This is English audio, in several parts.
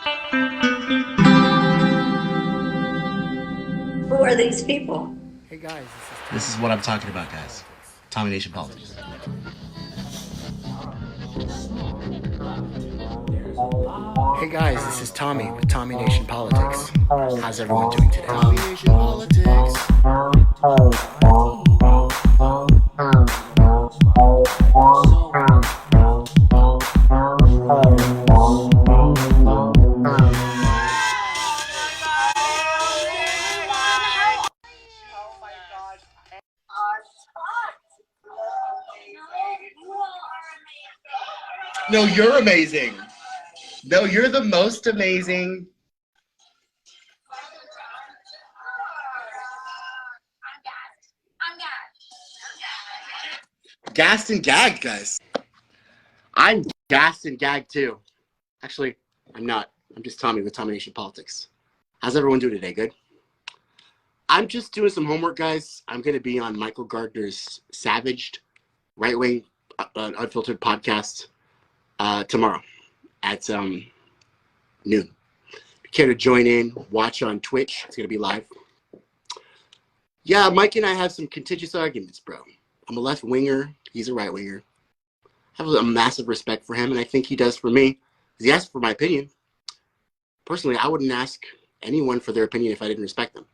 Who are these people? Hey guys, This is what I'm talking about, guys. Tommy Nation Politics. Hey guys, this is Tommy with Tommy Nation Politics. How's everyone doing today? Tommy Nation Politics. No, you're amazing. No, you're the most amazing. Gassed and gagged, guys. I'm gassed and gagged too. Actually, I'm not. I'm just Tommy with Tommy Nation Politics. How's everyone doing today? Good? I'm just doing some homework, guys. I'm going to be on Michael Gardner's Savaged, right-wing, unfiltered podcast tomorrow at noon. If you care to join in, watch on Twitch. It's going to be live. Yeah, Mike and I have some contentious arguments, bro. I'm a left-winger. He's a right-winger. I have a massive respect for him, and I think he does for me. He asked for my opinion. Personally, I wouldn't ask anyone for their opinion if I didn't respect them.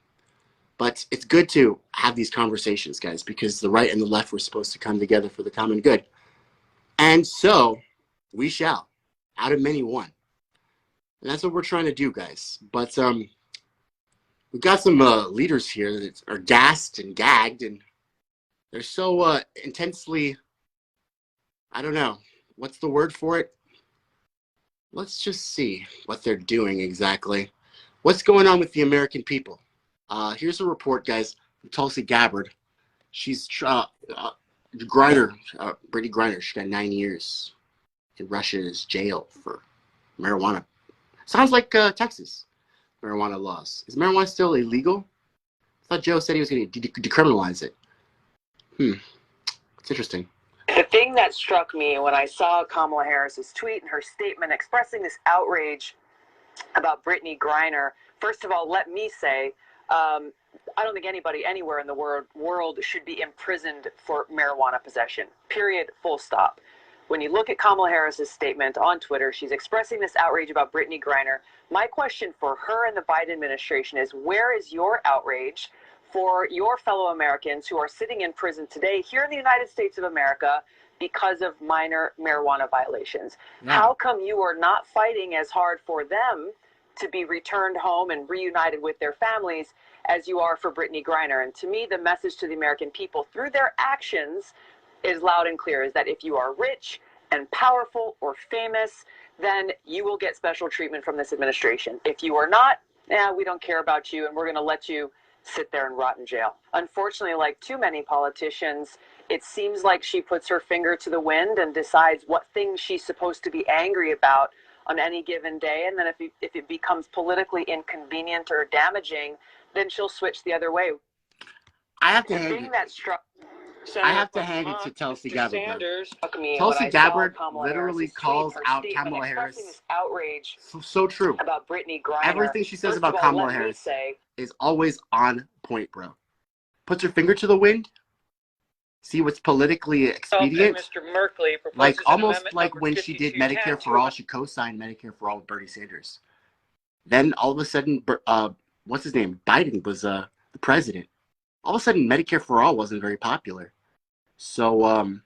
But it's good to have these conversations, guys, because the right and the left were supposed to come together for the common good. And so we shall, out of many, one. And that's what we're trying to do, guys. But we've got some leaders here that are gassed and gagged, and they're so intensely, I don't know, what's the word for it? Let's just see what they're doing exactly. What's going on with the American people? Here's a report, guys, from Tulsi Gabbard. She's Griner, Brittany Griner. She got 9 years in Russia's jail for marijuana. Sounds like Texas marijuana laws. Is marijuana still illegal? I thought Joe said he was going to decriminalize it. It's interesting. The thing that struck me when I saw Kamala Harris's tweet and her statement expressing this outrage about Brittany Griner, first of all, let me say, I don't think anybody anywhere in the world should be imprisoned for marijuana possession. Period. Full stop. When you look at Kamala Harris's statement on Twitter, she's expressing this outrage about Brittany Griner. My question for her and the Biden administration is, where is your outrage for your fellow Americans who are sitting in prison today here in the United States of America because of minor marijuana violations? Yeah. How come you are not fighting as hard for them to be returned home and reunited with their families as you are for Brittany Griner? And to me, the message to the American people through their actions is loud and clear, is that if you are rich and powerful or famous, then you will get special treatment from this administration. If you are not, we don't care about you, and we're going to let you sit there and rot in jail. Unfortunately, like too many politicians, it seems like she puts her finger to the wind and decides what things she's supposed to be angry about on any given day, and then if it becomes politically inconvenient or damaging, then she'll switch the other way. I have to hand it to Tulsi Gabbard. Tulsi Gabbard literally calls out Kamala Harris. Outrage so true. About Brittany Griner. Everything she says about Kamala Harris is always on point, bro. Puts her finger to the wind. See what's politically expedient. Mr. Merkley like almost like when she did Medicare for All, she co-signed Medicare for All with Bernie Sanders. Then all of a sudden, what's his name? Biden was the president. All of a sudden, Medicare for All wasn't very popular. So,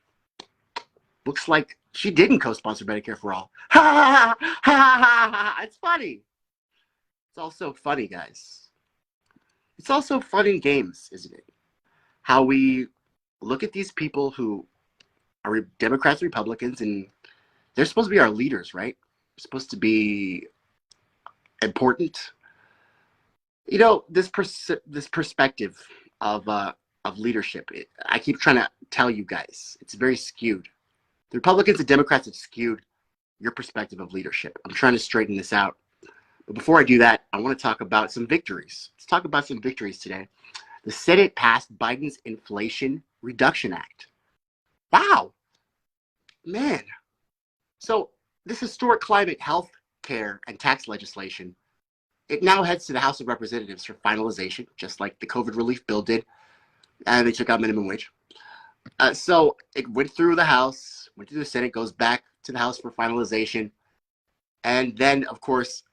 looks like she didn't co-sponsor Medicare for All. Ha ha ha ha ha! It's funny. It's also funny, guys. It's also fun in games, isn't it? How we look at these people who are Democrats, Republicans, and they're supposed to be our leaders, right? They're supposed to be important. You know, this perspective of leadership, I keep trying to tell you guys, it's very skewed. The Republicans and Democrats have skewed your perspective of leadership. I'm trying to straighten this out. But before I do that, I want to talk about some victories. Let's talk about some victories today. The Senate passed Biden's Inflation Reduction Act. Wow. Man. So this historic climate health care and tax legislation, it now heads to the House of Representatives for finalization, just like the COVID relief bill did, and they took out minimum wage. So it went through the House, went through the Senate, goes back to the House for finalization, and then, of course,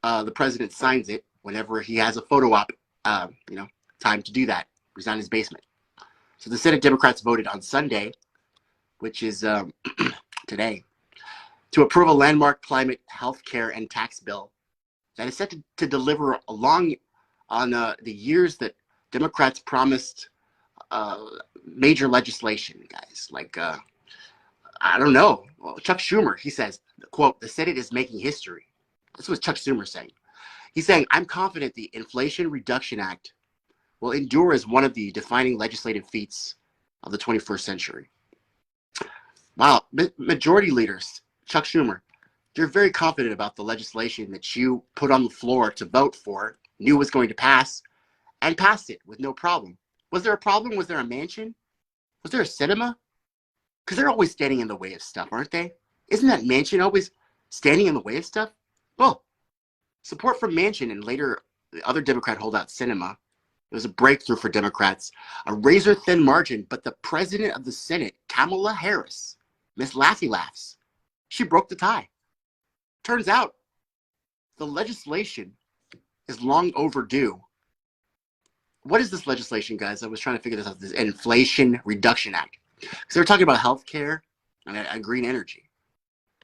the president signs it whenever he has a photo op, time to do that. He's not in his basement. So the Senate Democrats voted on Sunday, which is today, to approve a landmark climate, health care, and tax bill that is set to deliver along on the years that Democrats promised major legislation, guys. Like, I don't know. Well, Chuck Schumer, he says, quote, "The Senate is making history." That's what Chuck Schumer's saying. He's saying, "I'm confident the Inflation Reduction Act will endure as one of the defining legislative feats of the 21st century." Wow. Majority leaders, Chuck Schumer, you're very confident about the legislation that you put on the floor to vote for, knew was going to pass, and passed it with no problem. Was there a problem? Was there a mansion? Was there a cinema? Because they're always standing in the way of stuff, aren't they? Isn't that mansion always standing in the way of stuff? Well, support for mansion and later the other Democrat holdout cinema, it was a breakthrough for Democrats, a razor-thin margin, but the president of the Senate, Kamala Harris, Miss Laffy Laughs, she broke the tie. Turns out the legislation is long overdue. What is this legislation, guys? I was trying to figure this out. This Inflation Reduction Act. So they're talking about health care and green energy.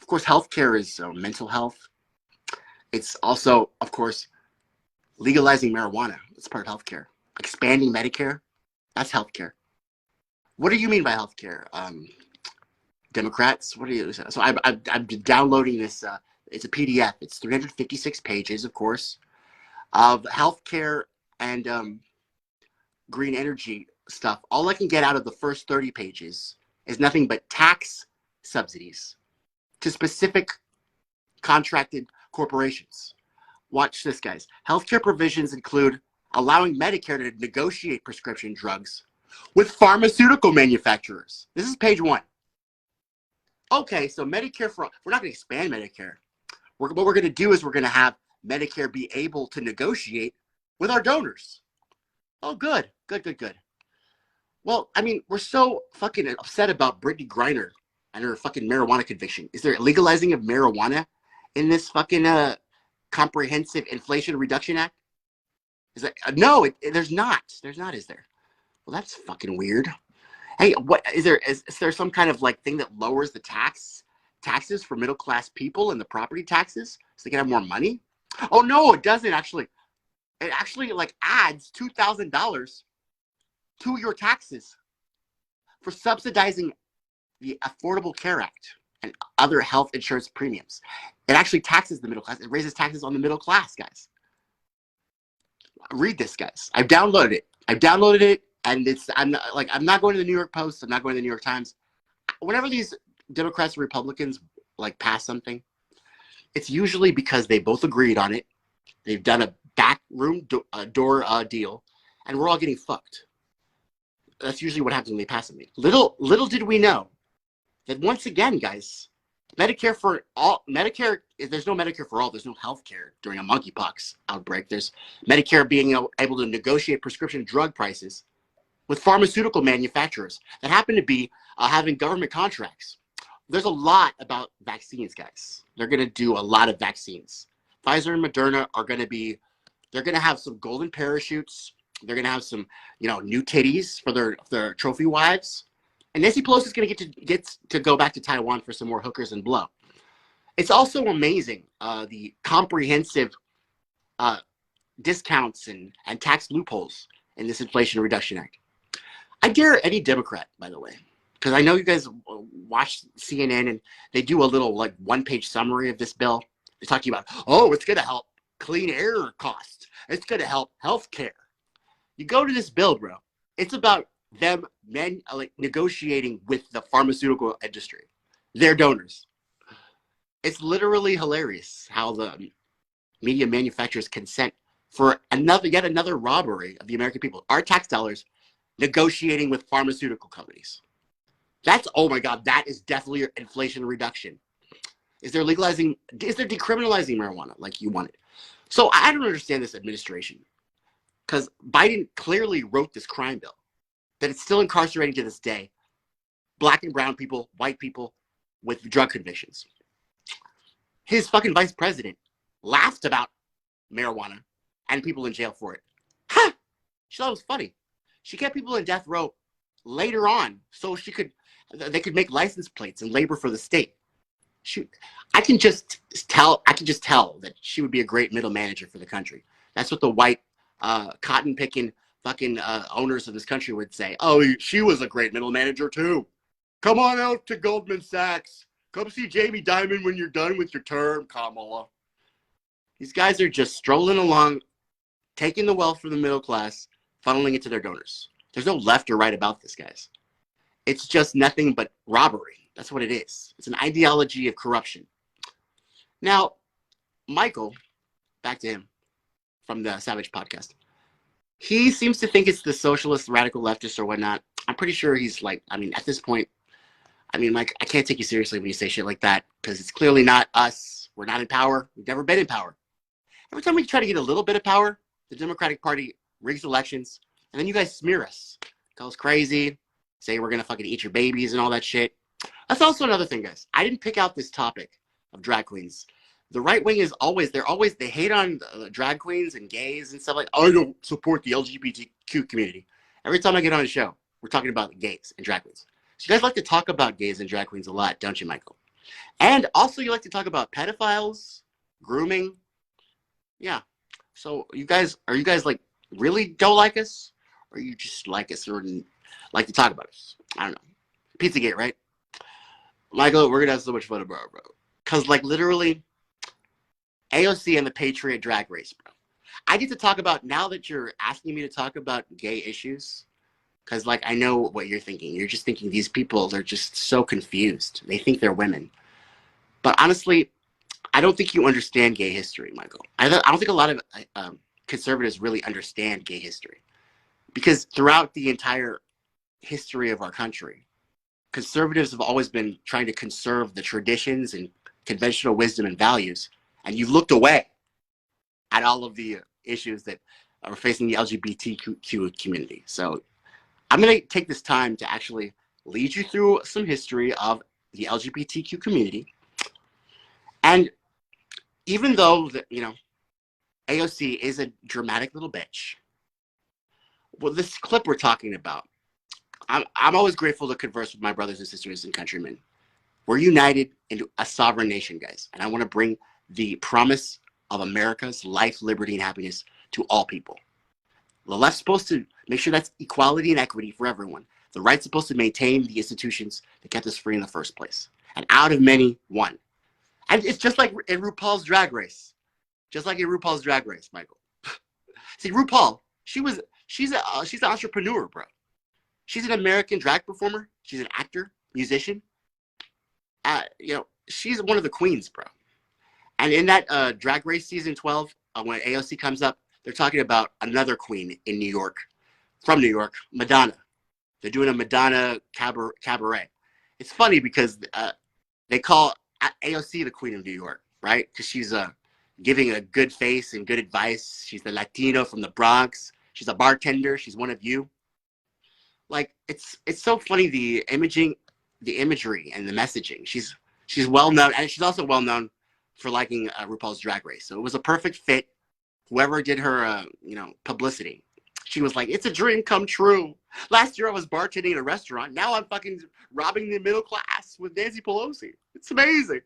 Of course, health care is mental health. It's also, of course, legalizing marijuana. It's part of health care. Expanding Medicare. That's health care. What do you mean by health care? Democrats? What do you? So I'm downloading this. It's a PDF. It's 356 pages, of course, of health care and green energy stuff. All I can get out of the first 30 pages is nothing but tax subsidies to specific contracted corporations. Watch this, guys. Healthcare provisions include allowing Medicare to negotiate prescription drugs with pharmaceutical manufacturers. This is page 1. Okay, so Medicare we're not going to expand Medicare. What we're going to do is we're going to have Medicare be able to negotiate with our donors. Oh, good. Well, I mean, we're so fucking upset about Brittany Griner and her fucking marijuana conviction. Is there legalizing of marijuana in this fucking comprehensive Inflation Reduction Act? Is that no? There's not. There's not. Is there? Well, that's fucking weird. Hey, what is there? Is there some kind of like thing that lowers the taxes for middle class people and the property taxes so they can have more money? Oh no, it doesn't actually. It actually like adds $2,000 to your taxes for subsidizing the Affordable Care Act and other health insurance premiums. It actually taxes the middle class. It raises taxes on the middle class, guys. Read this, guys. I've downloaded it, and I'm not going to the New York Post. I'm not going to the New York Times. Whenever these Democrats and Republicans like pass something, it's usually because they both agreed on it. They've done a backroom door deal, and we're all getting fucked. That's usually what happens when they pass something. Little did we know that once again, guys, Medicare for all. There's no Medicare for all. There's no health care during a monkeypox outbreak. There's Medicare being able to negotiate prescription drug prices with pharmaceutical manufacturers that happen to be having government contracts. There's a lot about vaccines, guys. They're going to do a lot of vaccines. Pfizer and Moderna are going to be. They're going to have some golden parachutes. They're going to have some, new titties for their trophy wives. And Nancy Pelosi is going to get to go back to Taiwan for some more hookers and blow. It's also amazing the comprehensive discounts and tax loopholes in this Inflation Reduction Act. I dare any Democrat, by the way, because I know you guys watch CNN and they do a little like one-page summary of this bill. They talk to you about, it's going to help clean air costs. It's going to help health care. You go to this bill, bro. It's about them negotiating with the pharmaceutical industry, their donors. It's literally hilarious how the media manufacturers consent for yet another robbery of the American people. Our tax dollars negotiating with pharmaceutical companies. Oh my God, that is definitely inflation reduction. Is they're decriminalizing marijuana like you wanted. So I don't understand this administration, because Biden clearly wrote this crime bill that it's still incarcerating to this day black and brown people, white people with drug convictions. His fucking vice president laughed about marijuana and people in jail for it. Ha! She thought it was funny. She kept people in death row later on so they could make license plates and labor for the state. I can just tell that she would be a great middle manager for the country. That's what the white cotton picking fucking owners of this country would say. Oh, she was a great middle manager too. Come on out to Goldman Sachs. Come see Jamie Dimon when you're done with your term, Kamala. These guys are just strolling along, taking the wealth from the middle class, funneling it to their donors. There's no left or right about this, guys. It's just nothing but robbery. That's what it is. It's an ideology of corruption. Now, Michael, back to him from the Savage podcast. He seems to think it's the socialist, radical leftist or whatnot. I'm pretty sure he's like, at this point, Mike, I can't take you seriously when you say shit like that, because it's clearly not us. We're not in power. We've never been in power. Every time we try to get a little bit of power, the Democratic Party rigs elections, and then you guys smear us. Call us crazy, say we're going to fucking eat your babies and all that shit. That's also another thing, guys. I didn't pick out this topic of drag queens. The right wing is they hate on drag queens and gays and stuff like, I don't support the LGBTQ community. Every time I get on a show, we're talking about gays and drag queens. So you guys like to talk about gays and drag queens a lot, don't you, Michael? And also you like to talk about pedophiles, grooming. Yeah. So are you guys like really don't like us? Or you just like us or like to talk about us? I don't know. Pizzagate, right? Michael, we're going to have so much fun about it, bro. Because like literally AOC and the Patriot drag race, bro. I get to talk about, now that you're asking me to talk about gay issues, because like I know what you're thinking. You're just thinking these people, they're just so confused. They think they're women. But honestly, I don't think you understand gay history, Michael. I don't think a lot of conservatives really understand gay history. Because throughout the entire history of our country, conservatives have always been trying to conserve the traditions and conventional wisdom and values. And you've looked away at all of the issues that are facing the LGBTQ community. So I'm going to take this time to actually lead you through some history of the LGBTQ community. And even though AOC is a dramatic little bitch, well, this clip we're talking about, I'm always grateful to converse with my brothers and sisters and countrymen. We're united into a sovereign nation, guys. And I want to bring the promise of America's life, liberty, and happiness to all people. The left's supposed to make sure that's equality and equity for everyone. The right's supposed to maintain the institutions that kept us free in the first place. And out of many, one. And it's just like in RuPaul's Drag Race. Just like in RuPaul's Drag Race, Michael. See, RuPaul, she's an entrepreneur, bro. She's an American drag performer. She's an actor, musician. She's one of the queens, bro. And in that Drag Race season 12, when AOC comes up, they're talking about another queen in New York, from New York, Madonna. They're doing a Madonna cabaret. It's funny because they call AOC the queen of New York, right? Because she's giving a good face and good advice. She's the Latino from the Bronx. She's a bartender. She's one of you. Like, it's so funny, the imagery and the messaging. She's well known, and she's also well known for liking RuPaul's Drag Race. So it was a perfect fit. Whoever did her, publicity, she was like, it's a dream come true. Last year I was bartending at a restaurant. Now I'm fucking robbing the middle class with Nancy Pelosi. It's amazing.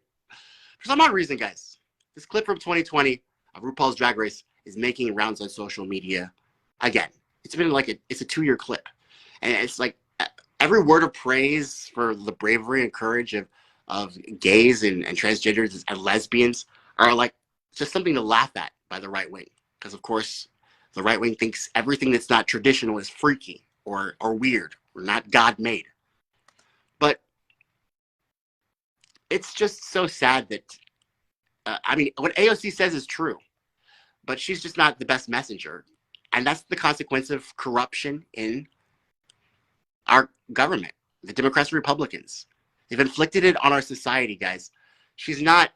For some odd reason, guys, this clip from 2020 of RuPaul's Drag Race is making rounds on social media again. It's been like it's a 2-year clip. And it's like every word of praise for the bravery and courage of gays and transgenders and lesbians are like just something to laugh at by the right wing. Because, of course, the right wing thinks everything that's not traditional is freaky or weird or not God-made. But it's just so sad that, what AOC says is true, but she's just not the best messenger. And that's the consequence of corruption in our government, the Democrats and Republicans. They've inflicted it on our society, guys, she's not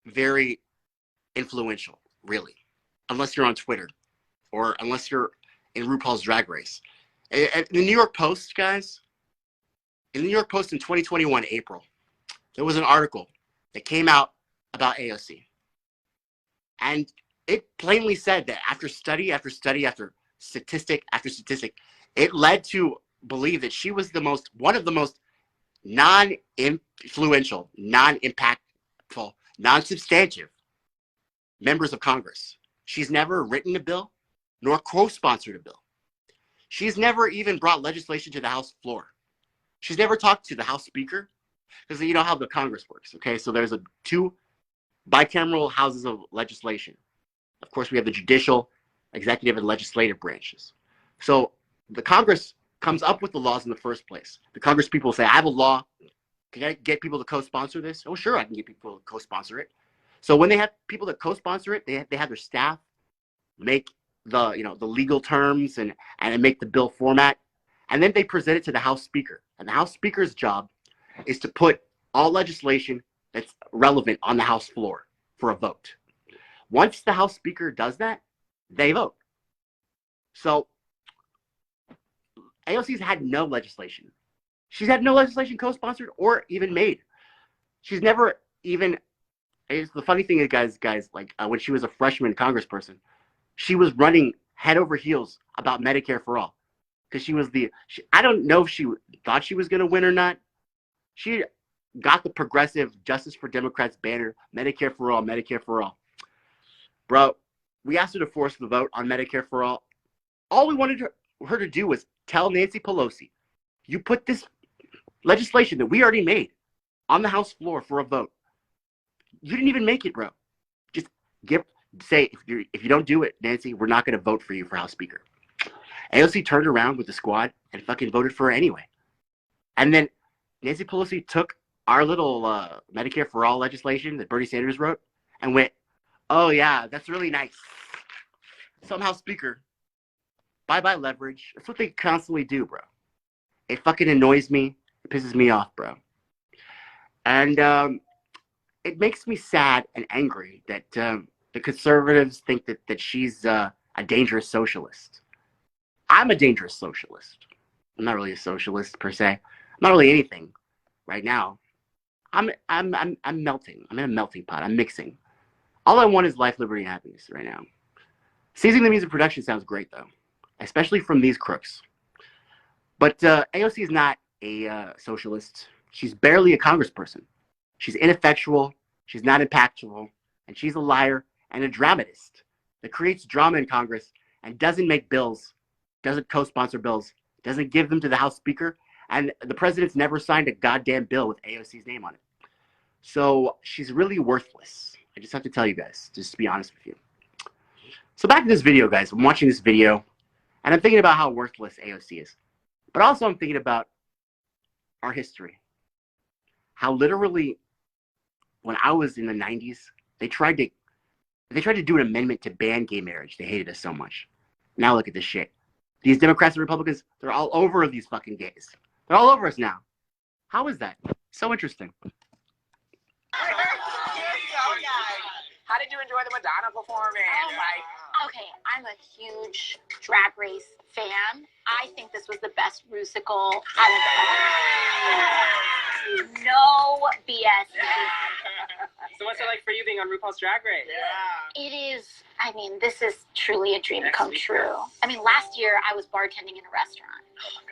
very influential, really, unless you're on Twitter or unless you're in RuPaul's Drag Race. And the New York Post, guys, in the New York Post in 2021, April, there was an article that came out about AOC. And it plainly said that after study after study, after statistic after statistic, it led to believe that she was one of the most non-influential, non-impactful, non-substantive members of Congress. She's never written a bill nor co-sponsored a bill. She's never even brought legislation to the House floor. She's never talked to the House Speaker, because you know how the Congress works, okay? So there's two bicameral houses of legislation. Of course, we have the judicial, executive, and legislative branches. So the Congress comes up with the laws in the first place. The Congress people say, I have a law. Can I get people to co-sponsor this? Oh, sure, I can get people to co-sponsor it. So when they have people that co-sponsor it, they have their staff make the legal terms and make the bill format. And then they present it to the House Speaker. And the House Speaker's job is to put all legislation that's relevant on the House floor for a vote. Once the House Speaker does that, they vote. So AOC's had no legislation. She's had no legislation co-sponsored or even made. She's never even. The funny thing is, guys, like when she was a freshman congressperson, she was running head over heels about Medicare for all, because she was I don't know if she thought she was going to win or not. She got the progressive Justice for Democrats banner, Medicare for all, Medicare for all. Bro, we asked her to force the vote on Medicare for all. All we wanted her to do was tell Nancy Pelosi, you put this legislation that we already made on the House floor for a vote. You didn't even make it, bro. Just say, if you don't do it, Nancy, we're not going to vote for you for House Speaker. AOC turned around with the squad and fucking voted for her anyway. And then Nancy Pelosi took our little Medicare for all legislation that Bernie Sanders wrote and went, oh yeah, that's really nice. Somehow Speaker, bye-bye leverage. That's what they constantly do, bro. It fucking annoys me. It pisses me off, bro. And it makes me sad and angry that the conservatives think that she's a dangerous socialist. I'm a dangerous socialist. I'm not really a socialist per se. I'm not really anything right now. I'm melting. I'm in a melting pot. I'm mixing. All I want is life, liberty, and happiness right now. Seizing the means of production sounds great, though, especially from these crooks. But AOC is not a socialist. She's barely a congressperson. She's ineffectual. She's not impactful. And she's a liar and a dramatist that creates drama in Congress and doesn't make bills, doesn't co-sponsor bills, doesn't give them to the House Speaker. And the president's never signed a goddamn bill with AOC's name on it. So she's really worthless. I just have to tell you guys, just to be honest with you. So back to this video, guys. I'm watching this video, and I'm thinking about how worthless AOC is. But also I'm thinking about our history. How literally, when I was in the 90s, they tried to do an amendment to ban gay marriage. They hated us so much. Now look at this shit. These Democrats and Republicans, they're all over these fucking gays. They're all over us now. How is that? So interesting. How did you enjoy the Madonna performance? Oh my. Okay, I'm a huge Drag Race fan. I think this was the best musical I was ever. No BS. So what's it like for you being on RuPaul's Drag Race? Yeah. It is, I mean, this is truly a dream come true. I mean, last year I was bartending in a restaurant.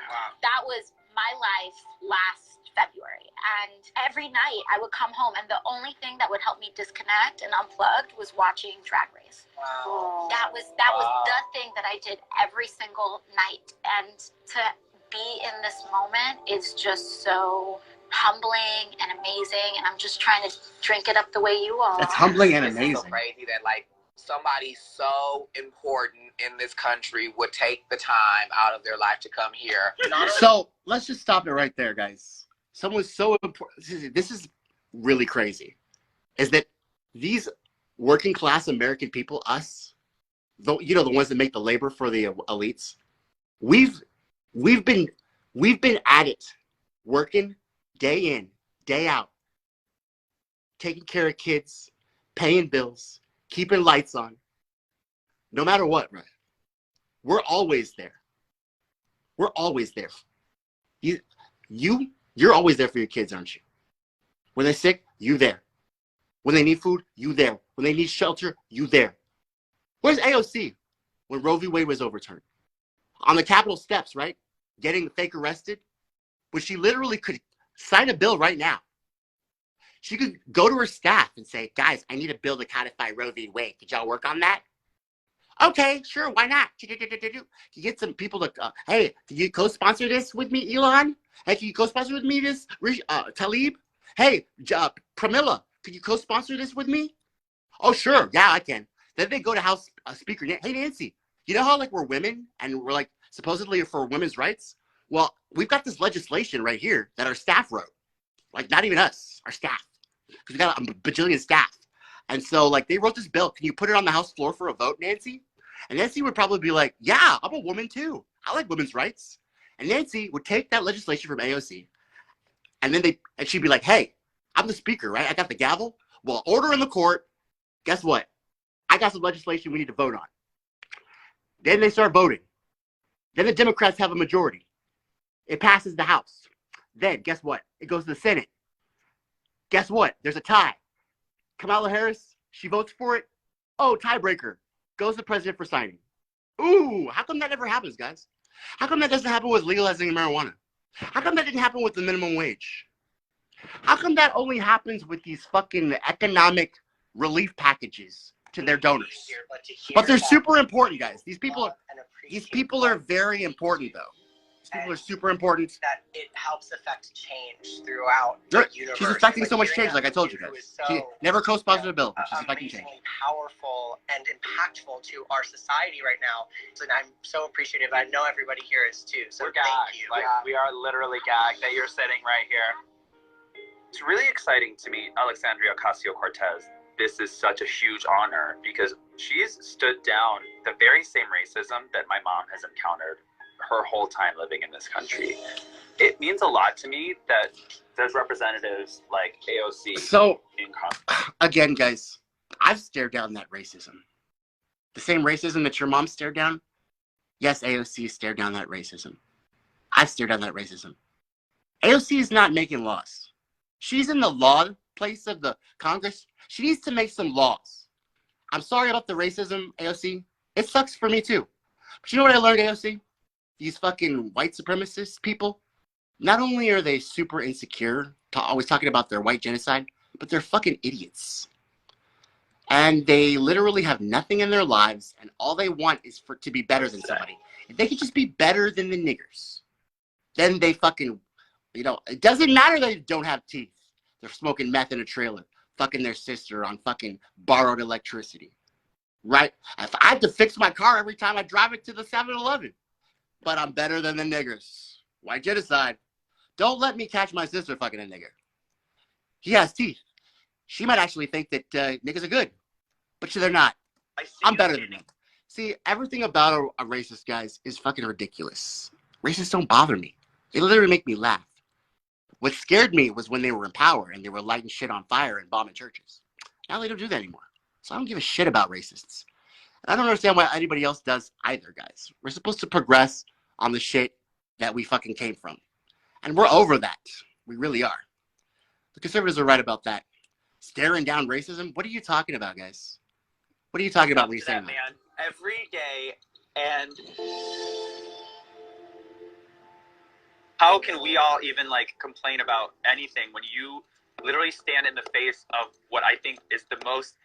Wow. That was my life last February, and every night I would come home, and the only thing that would help me disconnect and unplugged was watching Drag Race. Wow. That was the thing that I did every single night, and to be in this moment is just so humbling and amazing, and I'm just trying to drink it up the way you are. That's humbling and This amazing. is so crazy that like somebody so important in this country would take the time out of their life to come here. So let's just stop it right there, guys. Someone so important. This is really crazy. Is that these working class American people, us, the ones that make the labor for the elites, we've been at it, working day in, day out, taking care of kids, paying bills, keeping lights on, no matter what, right? We're always there. We're always there. You're always there for your kids, aren't you? When they're sick, you there. When they need food, you there. When they need shelter, you there. Where's AOC when Roe v. Wade was overturned? On the Capitol steps, right? Getting the fake arrested, when she literally could sign a bill right now. She could go to her staff and say, guys, I need a bill to codify Roe v. Wade. Could y'all work on that? Okay, sure, why not? You get some people to, hey, can you co-sponsor this with me, Elon? Hey, can you co-sponsor with me this, Talib? Hey, Pramila, could you co-sponsor this with me? Oh, sure, yeah, I can. Then they go to House Speaker, hey, Nancy, you know how, like, we're women and we're, like, supposedly for women's rights? Well, we've got this legislation right here that our staff wrote. Like, not even us, our staff. Because we got a bajillion staff. And so, like, they wrote this bill. Can you put it on the House floor for a vote, Nancy? And Nancy would probably be like, yeah, I'm a woman too. I like women's rights. And Nancy would take that legislation from AOC. And then she'd be like, hey, I'm the speaker, right? I got the gavel. Well, order in the court. Guess what? I got some legislation we need to vote on. Then they start voting. Then the Democrats have a majority. It passes the House. Then, guess what? It goes to the Senate. Guess what? There's a tie. Kamala Harris, she votes for it. Oh, tiebreaker. Goes to the president for signing. Ooh, how come that never happens, guys? How come that doesn't happen with legalizing marijuana? How come that didn't happen with the minimum wage? How come that only happens with these fucking economic relief packages to their donors? But they're super important, guys. These people are very important, though. These people are super important. That it helps affect change throughout the universe. She's affecting so much change, like I told you guys. She never co-sponsored a bill, but she's affecting change. Powerful and impactful to our society right now. And I'm so appreciative. I know everybody here is too. So thank you. Like, we are literally gagged that you're sitting right here. It's really exciting to meet Alexandria Ocasio Cortez. This is such a huge honor because she's stood down the very same racism that my mom has encountered her whole time living in this country. It means a lot to me that there's representatives like AOC. So, again, guys, I've stared down that racism. The same racism that your mom stared down? Yes, AOC stared down that racism. I've stared down that racism. AOC is not making laws. She's in the law place of the Congress. She needs to make some laws. I'm sorry about the racism, AOC. It sucks for me too. But you know what I learned, AOC? These fucking white supremacist people, not only are they super insecure, always talking about their white genocide, but they're fucking idiots. And they literally have nothing in their lives, and all they want is to be better than somebody. If they could just be better than the niggers, then they fucking, it doesn't matter that they don't have teeth. They're smoking meth in a trailer, fucking their sister on fucking borrowed electricity, right? If I have to fix my car every time I drive it to the 7-Eleven, but I'm better than the niggers. White genocide. Don't let me catch my sister fucking a nigger. He has teeth. She might actually think that niggas are good, but they're not. I'm better than them. See, everything about a racist, guys, is fucking ridiculous. Racists don't bother me. They literally make me laugh. What scared me was when they were in power and they were lighting shit on fire and bombing churches. Now they don't do that anymore. So I don't give a shit about racists. I don't understand why anybody else does either, guys. We're supposed to progress on the shit that we fucking came from. And we're over that. We really are. The conservatives are right about that. Staring down racism? What are you talking about, guys? What are you talking about when you're saying that? Man, every day, and how can we all even, like, complain about anything when you literally stand in the face of what I think is the most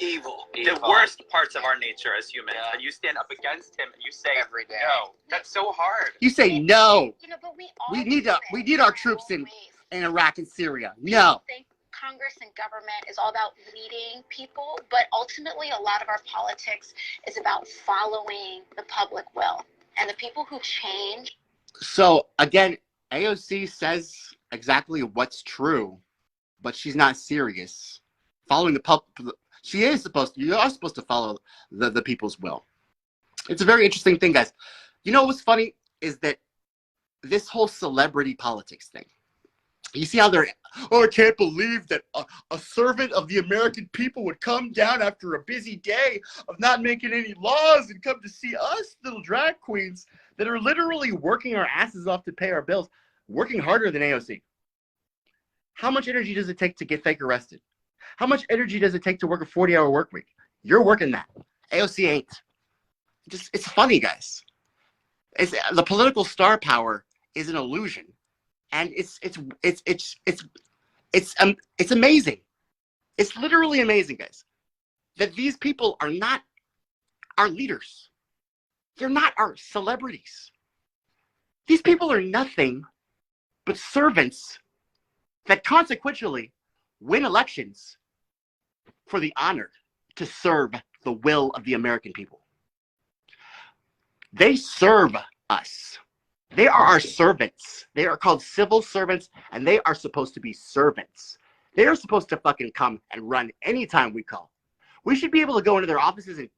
evil, the worst parts of our nature as humans, and you stand up against him and you say every day. No, that's so hard. You say no. But We need our troops in Iraq and Syria. No. I think Congress and government is all about leading people, but ultimately a lot of our politics is about following the public will. And the people who change. So again, AOC says exactly what's true, but she's not serious. Following the public. You are supposed to follow the people's will. It's a very interesting thing, guys. You know what's funny is that this whole celebrity politics thing, You see how they're, oh, I can't believe that a servant of the American people would come down after a busy day of not making any laws and come to see us little drag queens that are literally working our asses off to pay our bills, working harder than AOC. How much energy does it take to get fake arrested? How much energy does it take to work a 40-hour work week? You're working that. AOC ain't. It's funny, guys. The political star power is an illusion. And it's amazing. It's literally amazing, guys, that these people are not our leaders. They're not our celebrities. These people are nothing but servants that consequentially win elections for the honor to serve the will of the American people. They serve us. They are our servants. They are called civil servants, and they are supposed to be servants. They are supposed to fucking come and run anytime we call. We should be able to go into their offices and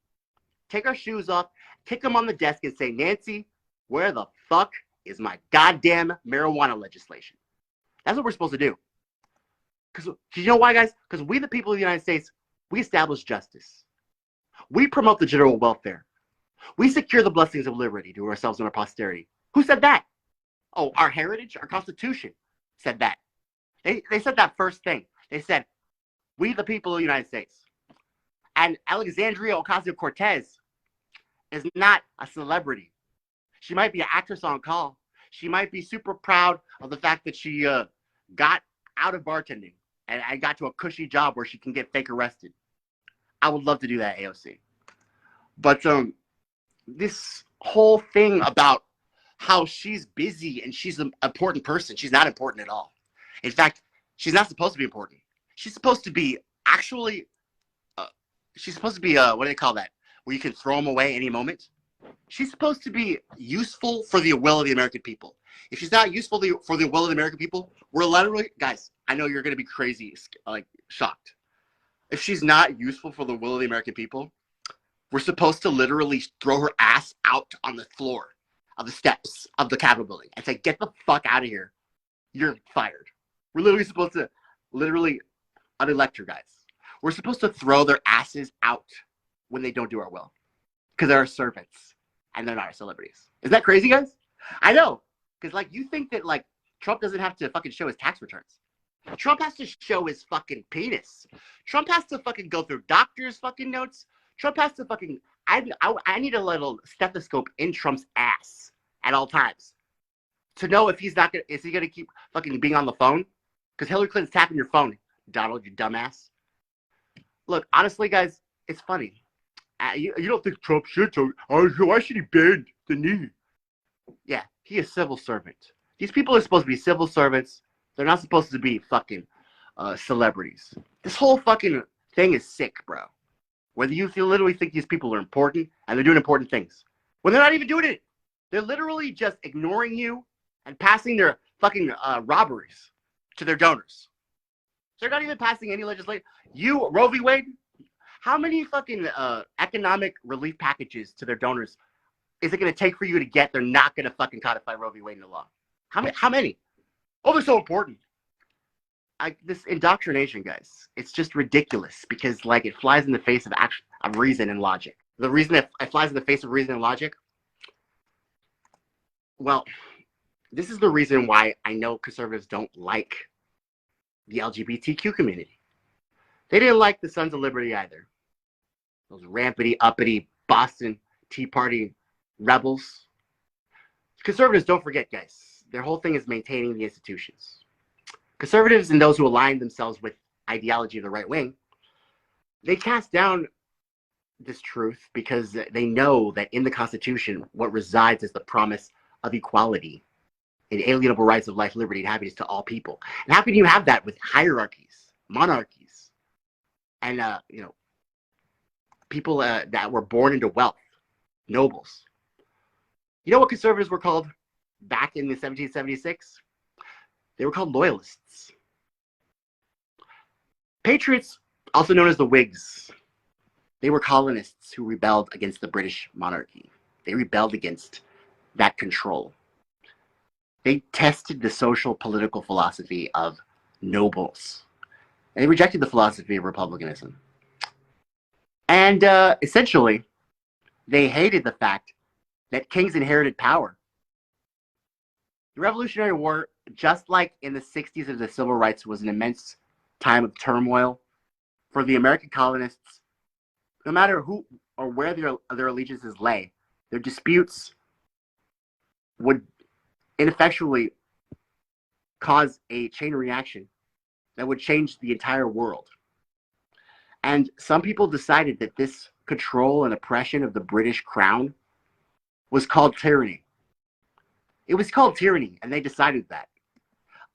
take our shoes off, kick them on the desk, and say, Nancy, where the fuck is my goddamn marijuana legislation? That's what we're supposed to do. Because you know why, guys? Because we, the people of the United States, we establish justice. We promote the general welfare. We secure the blessings of liberty to ourselves and our posterity. Who said that? Oh, our heritage, our Constitution said that. They said that first thing. They said, we the people of the United States. And Alexandria Ocasio Cortez is not a celebrity. She might be an actress on call. She might be super proud of the fact that she got out of bartending and got to a cushy job where she can get fake arrested. I would love to do that, AOC. But this whole thing about how she's busy and she's an important person. She's not important at all. In fact, she's not supposed to be important. She's supposed to be actually, what do they call that? Where you can throw them away any moment. She's supposed to be useful for the will of the American people. If she's not useful for the will of the American people, we're literally, guys, I know you're going to be crazy, like shocked. If she's not useful for the will of the American people, we're supposed to literally throw her ass out on the floor of the steps of the Capitol building and say, get the fuck out of here. You're fired. We're literally supposed to unelect her, guys. We're supposed to throw their asses out when they don't do our will. Because they're our servants and they're not our celebrities. Isn't that crazy, guys? I know. Because, like, you think that, like, Trump doesn't have to fucking show his tax returns. Trump has to show his fucking penis. Trump has to fucking go through doctor's fucking notes. Trump has to fucking, I need a little stethoscope in Trump's ass at all times to know if he's not gonna, is he gonna keep fucking being on the phone? Because Hillary Clinton's tapping your phone, Donald, you dumbass. Look, honestly, guys, it's funny. You don't think Trump should? Why should he bend the knee? Yeah, he is a civil servant. These people are supposed to be civil servants. They're not supposed to be fucking celebrities. This whole fucking thing is sick, bro. Whether you literally think these people are important and they're doing important things, when they're not even doing it. They're literally just ignoring you and passing their fucking robberies to their donors. They're not even passing any legislation. You, Roe v. Wade, how many fucking economic relief packages to their donors is it going to take for you to get? They're not going to fucking codify Roe v. Wade in the law. How many? Oh, they're so important. This indoctrination, guys, it's just ridiculous because, like, it flies in the face of reason and logic. The reason it flies in the face of reason and logic, well, this is the reason why I know conservatives don't like the LGBTQ community. They didn't like the Sons of Liberty either. Those rampity, uppity Boston Tea Party rebels. Conservatives, don't forget, guys, their whole thing is maintaining the institutions. Conservatives and those who align themselves with ideology of the right wing, they cast down this truth because they know that in the Constitution, what resides is the promise of equality, inalienable rights of life, liberty, and happiness to all people. And how can you have that with hierarchies, monarchies, and people that were born into wealth, nobles? You know what conservatives were called back in the 1776? They were called loyalists. Patriots, also known as the Whigs, they were colonists who rebelled against the British monarchy. They rebelled against that control. They tested the social political philosophy of nobles. And they rejected the philosophy of republicanism. And essentially, they hated the fact that kings inherited power. The Revolutionary War, just like in the 60s of the Civil Rights, was an immense time of turmoil for the American colonists. No matter who or where their allegiances lay, their disputes would ineffectually cause a chain reaction that would change the entire world. And some people decided that this control and oppression of the British crown was called tyranny. It was called tyranny, and they decided that.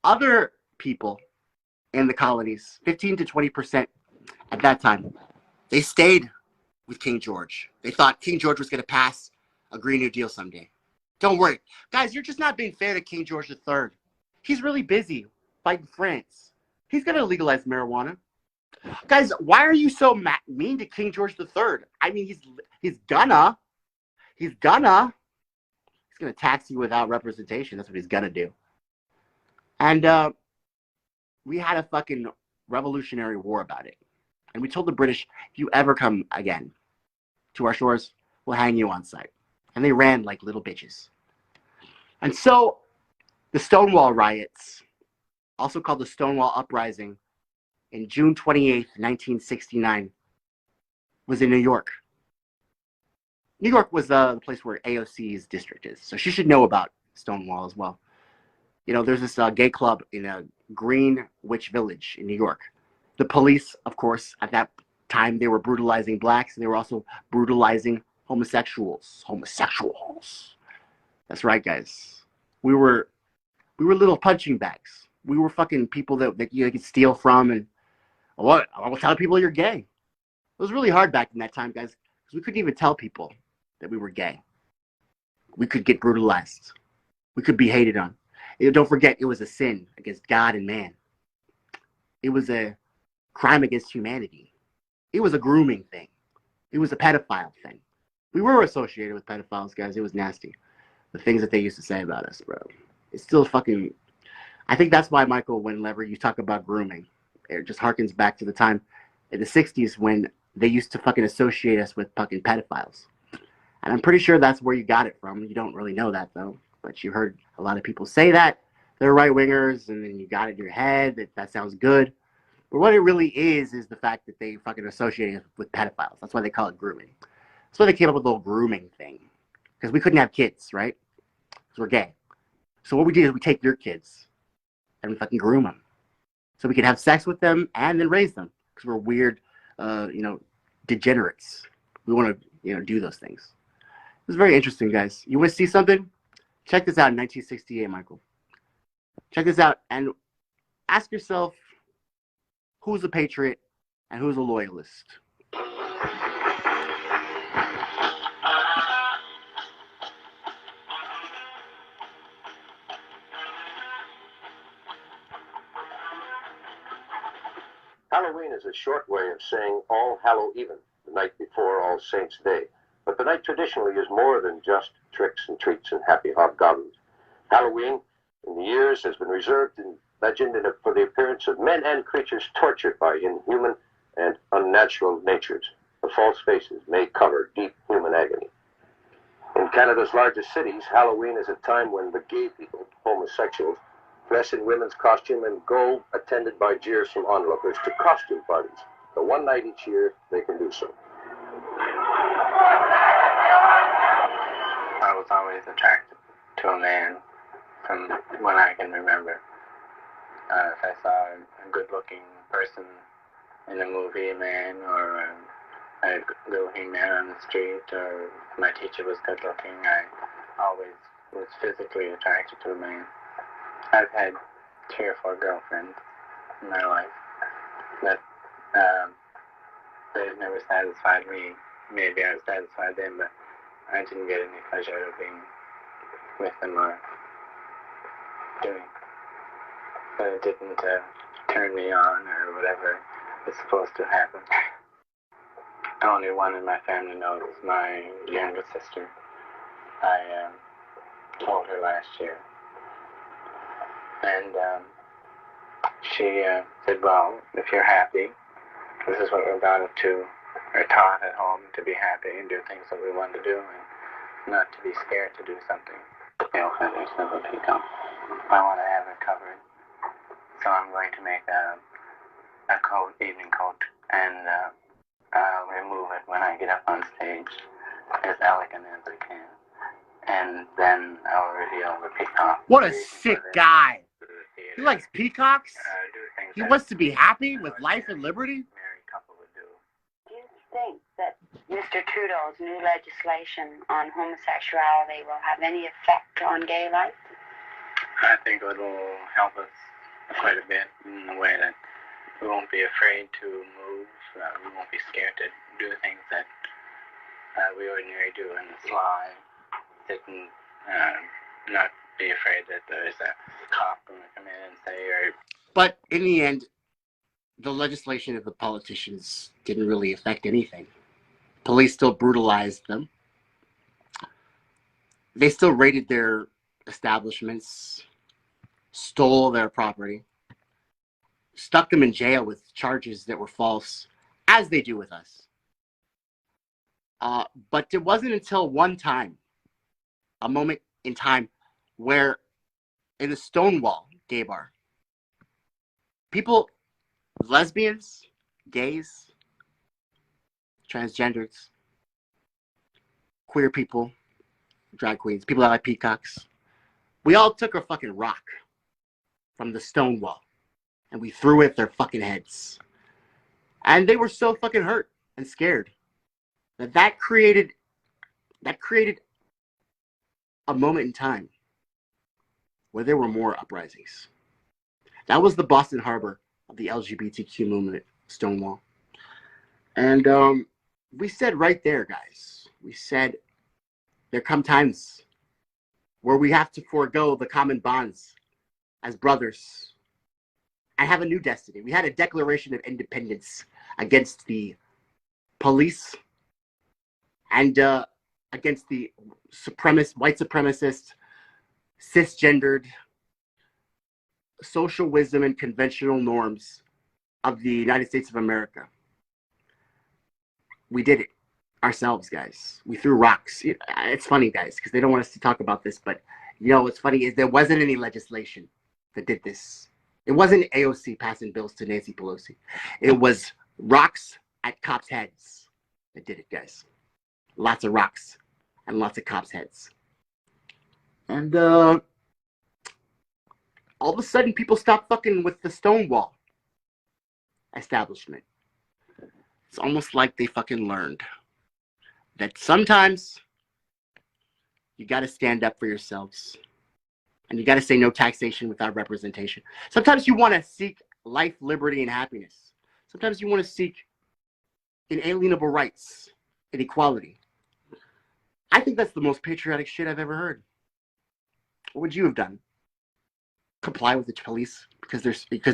Other people in the colonies, 15 to 20% at that time, they stayed with King George. They thought King George was going to pass a Green New Deal someday. Don't worry. Guys, you're just not being fair to King George III. He's really busy fighting France. He's going to legalize marijuana. Guys, why are you so mean to King George III? I mean, he's gonna tax you without representation. That's what he's gonna do. And we had a fucking revolutionary war about it. And we told the British, if you ever come again to our shores, we'll hang you on sight. And they ran like little bitches. And so the Stonewall riots, also called the Stonewall Uprising, in June 28th, 1969, was in New York. New York was the place where AOC's district is, so she should know about Stonewall as well. You know, there's this gay club in Greenwich Village in New York. The police, of course, at that time, they were brutalizing blacks, and they were also brutalizing homosexuals. That's right, guys. We were little punching bags. We were fucking people that you could steal from, and what? I will tell people you're gay. It was really hard back in that time, guys, because we couldn't even tell people that we were gay. We could get brutalized. We could be hated on. Don't forget, it was a sin against God and man. It was a crime against humanity. It was a grooming thing. It was a pedophile thing. We were associated with pedophiles, guys. It was nasty. The things that they used to say about us, bro. It's still fucking... I think that's why, Michael, whenever you talk about grooming, it just harkens back to the time in the 60s when they used to fucking associate us with fucking pedophiles. And I'm pretty sure that's where you got it from. You don't really know that, though. But you heard a lot of people say that. They're right-wingers, and then you got it in your head that sounds good. But what it really is the fact that they fucking associate us with pedophiles. That's why they call it grooming. That's why they came up with the whole grooming thing. Because we couldn't have kids, right? Because we're gay. So what we did is we take your kids and we fucking groom them. So we could have sex with them and then raise them. Because we're weird, degenerates. We want to, do those things. It was very interesting, guys. You want to see something? Check this out in 1968, Michael. Check this out and ask yourself, who's a patriot and who's a loyalist? Halloween is a short way of saying All Hallow Even, the night before All Saints' Day. But the night traditionally is more than just tricks and treats and happy hobgoblins. Halloween, in the years, has been reserved in legend for the appearance of men and creatures tortured by inhuman and unnatural natures. The false faces may cover deep human agony. In Canada's largest cities, Halloween is a time when the gay people, homosexuals, dress in women's costume and go, attended by jeers from onlookers, to costume parties. The one night each year they can do so. I was always attracted to a man from when I can remember. If I saw a good-looking person in a movie, a man, or a good-looking man on the street, or if my teacher was good-looking, I always was physically attracted to a man. I've had 3 or 4 girlfriends in my life, but they've never satisfied me. Maybe I satisfied them, but I didn't get any pleasure out of being with them or doing. But it didn't turn me on or whatever is supposed to happen. The only one in my family knows my younger sister. I told her last year And she said, well, if you're happy, this is what we're about to, or taught at home, to be happy and do things that we want to do and not to be scared to do something. Tail feathers of a peacock. I want to have it covered, so I'm going to make a coat, evening coat, and I'll remove it when I get up on stage as elegant as I can. And then I'll reveal the peacock. What a sick guy. He likes peacocks. He wants to be happy with life and liberty. Married couple would do. Do you think that Mr. Trudeau's new legislation on homosexuality will have any effect on gay life? I think it will help us quite a bit in the way that we won't be afraid to move. We won't be scared to do things that we ordinarily do in the sly. Sit and not be afraid that there's a cop going to come in and say, or... But in the end, the legislation of the politicians didn't really affect anything. Police still brutalized them. They still raided their establishments, stole their property, stuck them in jail with charges that were false, as they do with us. But it wasn't until one time, a moment in time, where in the Stonewall gay bar, people, lesbians, gays, transgenders, queer people, drag queens, people that like peacocks, we all took a fucking rock from the Stonewall and we threw it at their fucking heads. And they were so fucking hurt and scared that created a moment in time where there were more uprisings. That was the Boston Harbor of the LGBTQ movement, Stonewall. And we said right there, guys, we said there come times where we have to forego the common bonds as brothers and have a new destiny. We had a declaration of independence against the police and against the white supremacist, cisgendered, social wisdom and conventional norms of the United States of America. We did it ourselves, guys. We threw rocks. It's funny, guys, because they don't want us to talk about this, but you know what's funny is there wasn't any legislation that did this. It wasn't AOC passing bills to Nancy Pelosi. It was rocks at cops' heads that did it, guys. Lots of rocks and lots of cops' heads. And all of a sudden, people stopped fucking with the Stonewall establishment. It's almost like they fucking learned that sometimes you got to stand up for yourselves. And you got to say no taxation without representation. Sometimes you want to seek life, liberty, and happiness. Sometimes you want to seek inalienable rights and equality. I think that's the most patriotic shit I've ever heard. What would you have done? Comply with the police because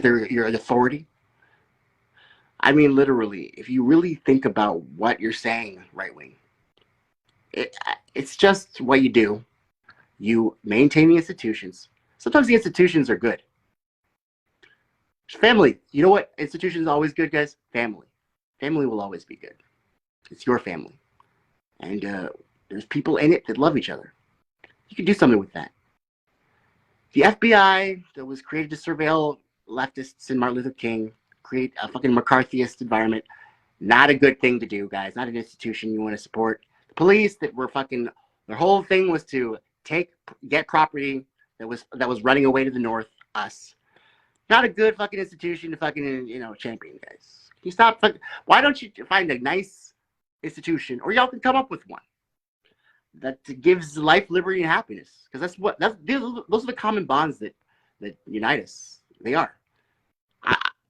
they're your authority? I mean, literally, if you really think about what you're saying, right wing, it's just what you do. You maintain the institutions. Sometimes the institutions are good. Family. You know what? Institutions are always good, guys? Family. Family will always be good. It's your family. And there's people in it that love each other. You can do something with that. The FBI that was created to surveil leftists and Martin Luther King, create a fucking McCarthyist environment. Not a good thing to do, guys. Not an institution you want to support. The police that were fucking, their whole thing was to get property that was running away to the north, us. Not a good fucking institution to fucking, champion, guys. Can you stop? Why don't you find a nice institution, or y'all can come up with one that gives life, liberty, and happiness? Because those are the common bonds that unite us. They are.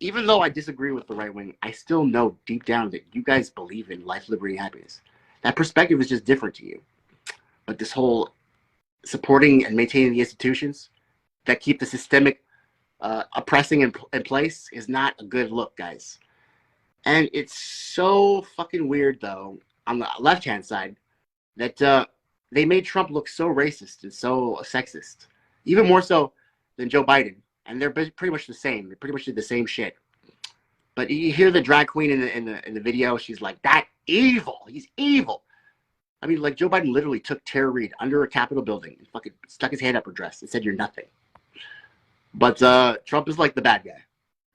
Even though I disagree with the right wing, I still know deep down that you guys believe in life, liberty, and happiness. That perspective is just different to you. But this whole supporting and maintaining the institutions that keep the systemic oppressing in place is not a good look, guys. And it's so fucking weird, though, on the left-hand side, that they made Trump look so racist and so sexist, even more so than Joe Biden. and they're pretty much the same. They pretty much did the same shit. But you hear the drag queen in the video. She's like, that evil. He's evil. I mean, like Joe Biden literally took Tara Reid under a Capitol building and fucking stuck his hand up her dress and said, "You're nothing." But Trump is like the bad guy,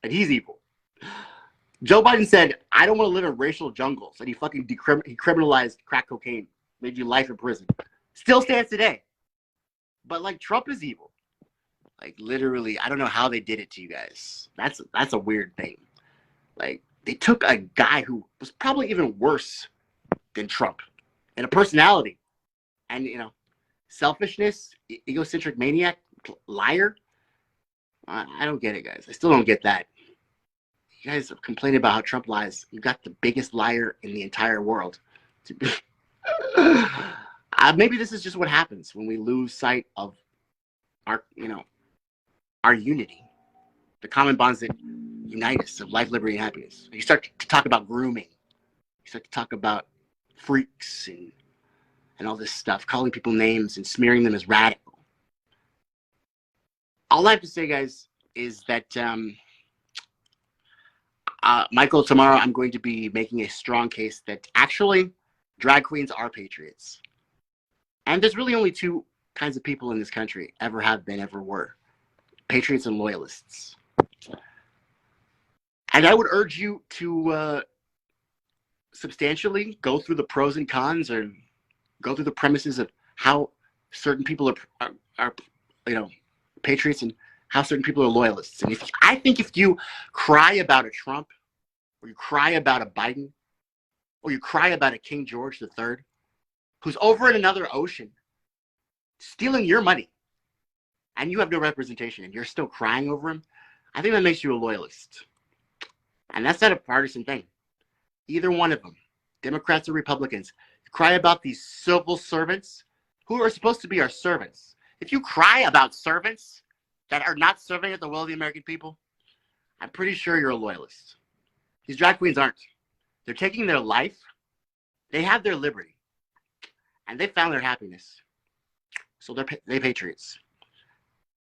and he's evil. Joe Biden said, "I don't want to live in racial jungles," and he fucking decriminalized crack cocaine, made you life in prison. Still stands today. But like Trump is evil. Like literally, I don't know how they did it to you guys. That's a weird thing. Like they took a guy who was probably even worse than Trump, and a personality, and selfishness, egocentric maniac, liar. I don't get it, guys. I still don't get that. You guys are complaining about how Trump lies. You got the biggest liar in the entire world. Maybe this is just what happens when we lose sight of our unity, the common bonds that unite us of life, liberty, and happiness. You start to talk about grooming. You start to talk about freaks and all this stuff, calling people names and smearing them as radical. All I have to say, guys, is that Michael, tomorrow I'm going to be making a strong case that actually drag queens are patriots. And there's really only two kinds of people in this country, ever have been, ever were. Patriots and loyalists. And I would urge you to substantially go through the pros and cons, or go through the premises of how certain people are patriots and how certain people are loyalists. And I think if you cry about a Trump, or you cry about a Biden, or you cry about a King George III, who's over in another ocean stealing your money, and you have no representation, and you're still crying over him, I think that makes you a loyalist. And that's not a partisan thing. Either one of them, Democrats or Republicans, cry about these civil servants who are supposed to be our servants. If you cry about servants that are not serving at the will of the American people, I'm pretty sure you're a loyalist. These drag queens aren't. They're taking their life. They have their liberty. And they found their happiness. So they're patriots.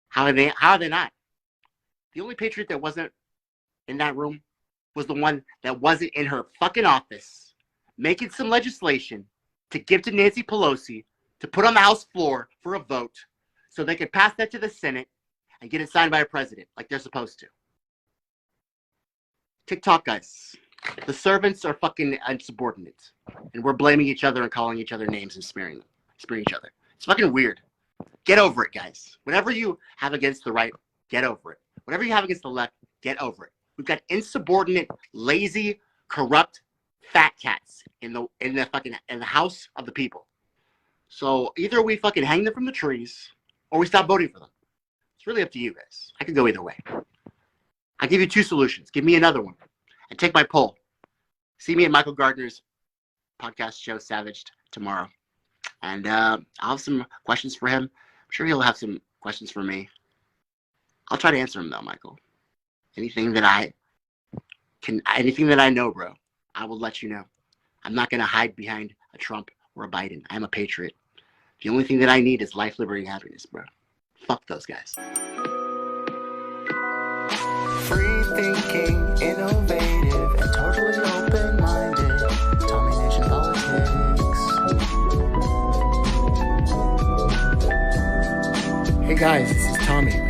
How are they not? The only patriot that wasn't in that room was the one that wasn't in her fucking office making some legislation to give to Nancy Pelosi to put on the House floor for a vote so they could pass that to the Senate and get it signed by a president like they're supposed to. TikTok, guys. The servants are fucking insubordinate. And we're blaming each other and calling each other names and smearing each other. It's fucking weird. Get over it, guys. Whatever you have against the right, get over it. Whatever you have against the left, get over it. We've got insubordinate, lazy, corrupt, fat cats in the house of the people. So either we fucking hang them from the trees, or we stop voting for them. It's really up to you guys. I could go either way. I give you two solutions. Give me another one, and take my poll. See me at Michael Gardner's podcast show, Savaged, tomorrow, and I'll have some questions for him. I'm sure he'll have some questions for me. I'll try to answer them though, Michael. Anything that I know, bro, I will let you know. I'm not going to hide behind a Trump or a Biden. I'm a patriot. The only thing that I need is life, liberty, and happiness, bro. Fuck those guys. Free thinking, innovative, and totally open-minded. Tommy Nation Politics. Hey guys, this is Tommy